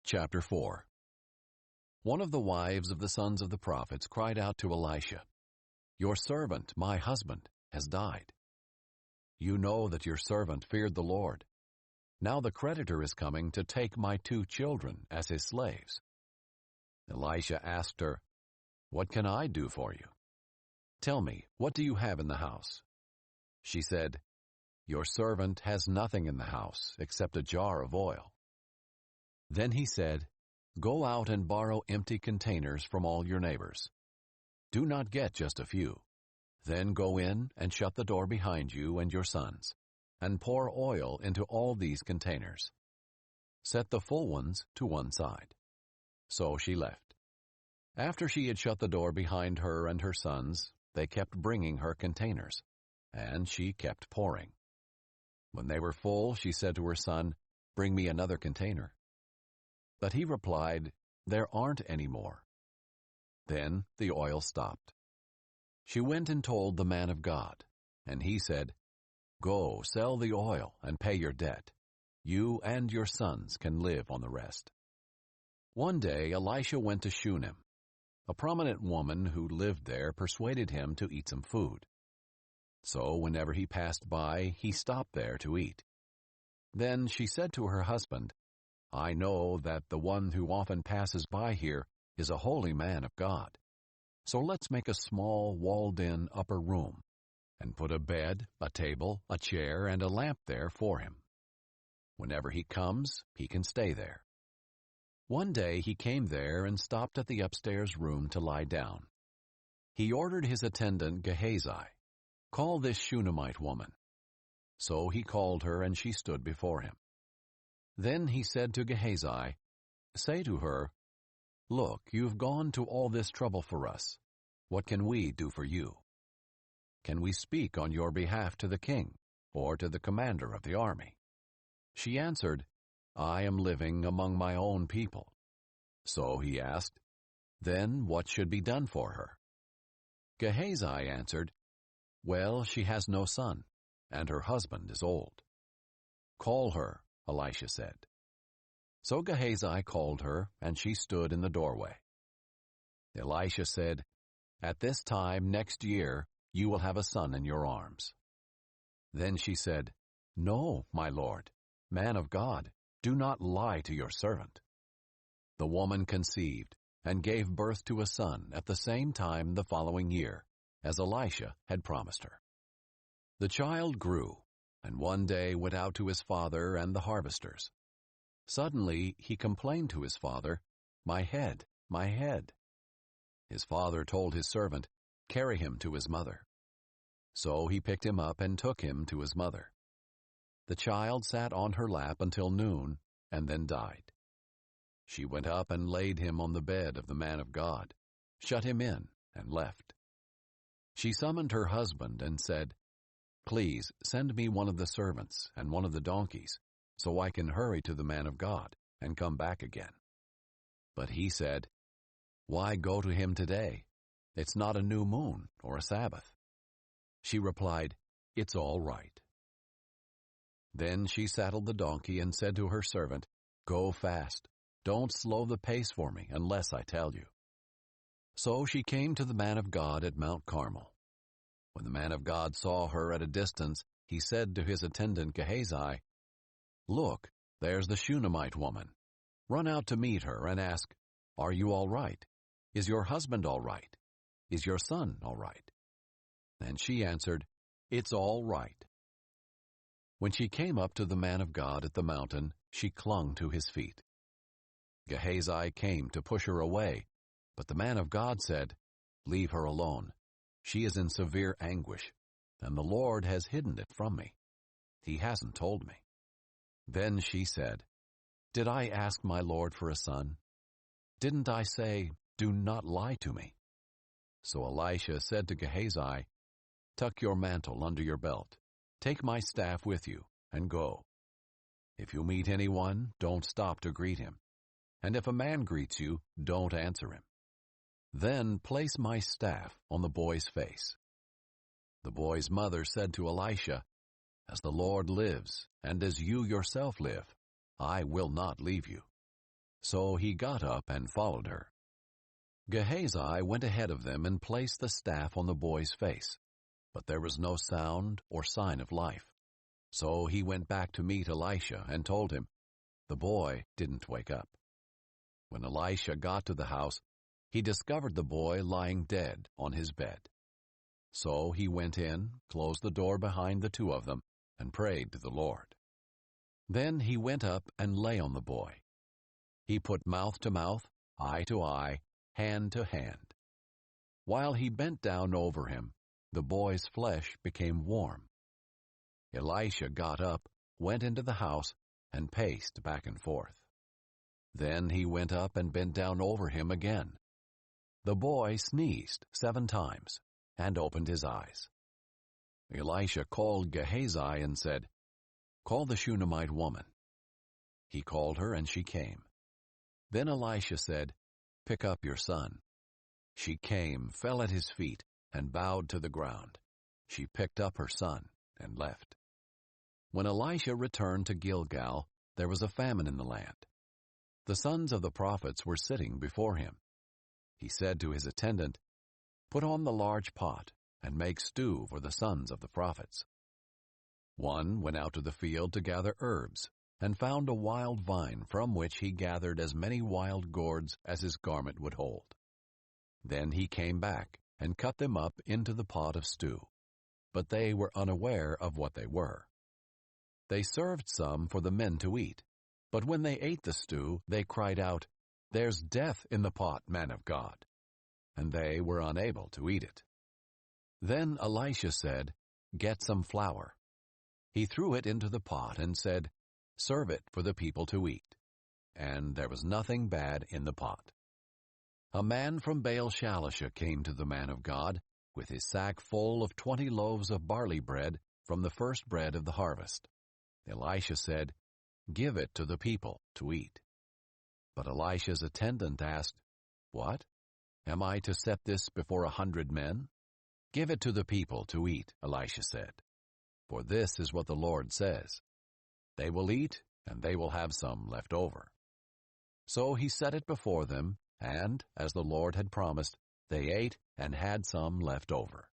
Chapter 4. One of the wives of the sons of the prophets cried out to Elisha, "Your servant, my husband, has died. You know that your servant feared the Lord. Now the creditor is coming to take my 2 children as his slaves." Elisha asked her, "What can I do for you? Tell me, what do you have in the house?" She said, "Your servant has nothing in the house except a jar of oil." Then he said, "Go out and borrow empty containers from all your neighbors. Do not get just a few. Then go in and shut the door behind you and your sons, and pour oil into all these containers. Set the full ones to one side." So she left. After she had shut the door behind her and her sons, they kept bringing her containers, and she kept pouring. When they were full, she said to her son, "Bring me another container." But he replied, "There aren't any more." Then the oil stopped. She went and told the man of God, and he said, "Go, sell the oil and pay your debt. You and your sons can live on the rest." One day Elisha went to Shunem. A prominent woman who lived there persuaded him to eat some food. So whenever he passed by, he stopped there to eat. Then she said to her husband, "I know that the one who often passes by here is a holy man of God. So let's make a small walled-in upper room and put a bed, a table, a chair, and a lamp there for him. Whenever he comes, he can stay there." One day he came there and stopped at the upstairs room to lie down. He ordered his attendant Gehazi, "Call this Shunammite woman." So he called her, and she stood before him. Then he said to Gehazi, "Say to her, 'Look, you've gone to all this trouble for us. What can we do for you? Can we speak on your behalf to the king or to the commander of the army?" She answered, "I am living among my own people." So he asked, "Then what should be done for her?" Gehazi answered, "Well, she has no son, and her husband is old." "Call her," Elisha said. So Gehazi called her, and she stood in the doorway. Elisha said, "At this time next year you will have a son in your arms." Then she said, "No, my lord, man of God, do not lie to your servant." The woman conceived and gave birth to a son at the same time the following year, as Elisha had promised her. The child grew, and one day went out to his father and the harvesters. Suddenly he complained to his father, "My head, my head." His father told his servant, "Carry him to his mother." So he picked him up and took him to his mother. The child sat on her lap until noon, and then died. She went up and laid him on the bed of the man of God, shut him in, and left. She summoned her husband and said, "Please send me one of the servants and one of the donkeys, so I can hurry to the man of God and come back again." But he said, "Why go to him today? It's not a new moon or a Sabbath." She replied, "It's all right." Then she saddled the donkey and said to her servant, "Go fast. Don't slow the pace for me unless I tell you." So she came to the man of God at Mount Carmel. When the man of God saw her at a distance, he said to his attendant Gehazi, "Look, there's the Shunammite woman. Run out to meet her and ask, 'Are you all right? Is your husband all right? Is your son all right?'" And she answered, "It's all right." When she came up to the man of God at the mountain, she clung to his feet. Gehazi came to push her away, but the man of God said, "Leave her alone. She is in severe anguish, and the Lord has hidden it from me. He hasn't told me." Then she said, "Did I ask my Lord for a son? Didn't I say, 'Do not lie to me'?" So Elisha said to Gehazi, "Tuck your mantle under your belt. Take my staff with you, and go. If you meet anyone, don't stop to greet him. And if a man greets you, don't answer him. Then place my staff on the boy's face." The boy's mother said to Elisha, "As the Lord lives, and as you yourself live, I will not leave you." So he got up and followed her. Gehazi went ahead of them and placed the staff on the boy's face, but there was no sound or sign of life. So he went back to meet Elisha and told him, the boy didn't wake up. When Elisha got to the house, he discovered the boy lying dead on his bed. So he went in, closed the door behind the two of them, and prayed to the Lord. Then he went up and lay on the boy. He put mouth to mouth, eye to eye, hand to hand. While he bent down over him, the boy's flesh became warm. Elisha got up, went into the house, and paced back and forth. Then he went up and bent down over him again. The boy sneezed 7 times and opened his eyes. Elisha called Gehazi and said, "Call the Shunammite woman." He called her and she came. Then Elisha said, "Pick up your son." She came, fell at his feet, and bowed to the ground. She picked up her son and left. When Elisha returned to Gilgal, there was a famine in the land. The sons of the prophets were sitting before him. He said to his attendant, "Put on the large pot and make stew for the sons of the prophets." One went out to the field to gather herbs and found a wild vine from which he gathered as many wild gourds as his garment would hold. Then he came back and cut them up into the pot of stew, but they were unaware of what they were. They served some for the men to eat, but when they ate the stew, they cried out, "There's death in the pot, man of God," and they were unable to eat it. Then Elisha said, "Get some flour." He threw it into the pot and said, "Serve it for the people to eat." And there was nothing bad in the pot. A man from Baal-Shalisha came to the man of God with his sack full of 20 loaves of barley bread from the first bread of the harvest. Elisha said, "Give it to the people to eat." But Elisha's attendant asked, "What? Am I to set this before 100 men?" "Give it to the people to eat," Elisha said. "For this is what the Lord says. They will eat, and they will have some left over." So he set it before them, and, as the Lord had promised, they ate and had some left over.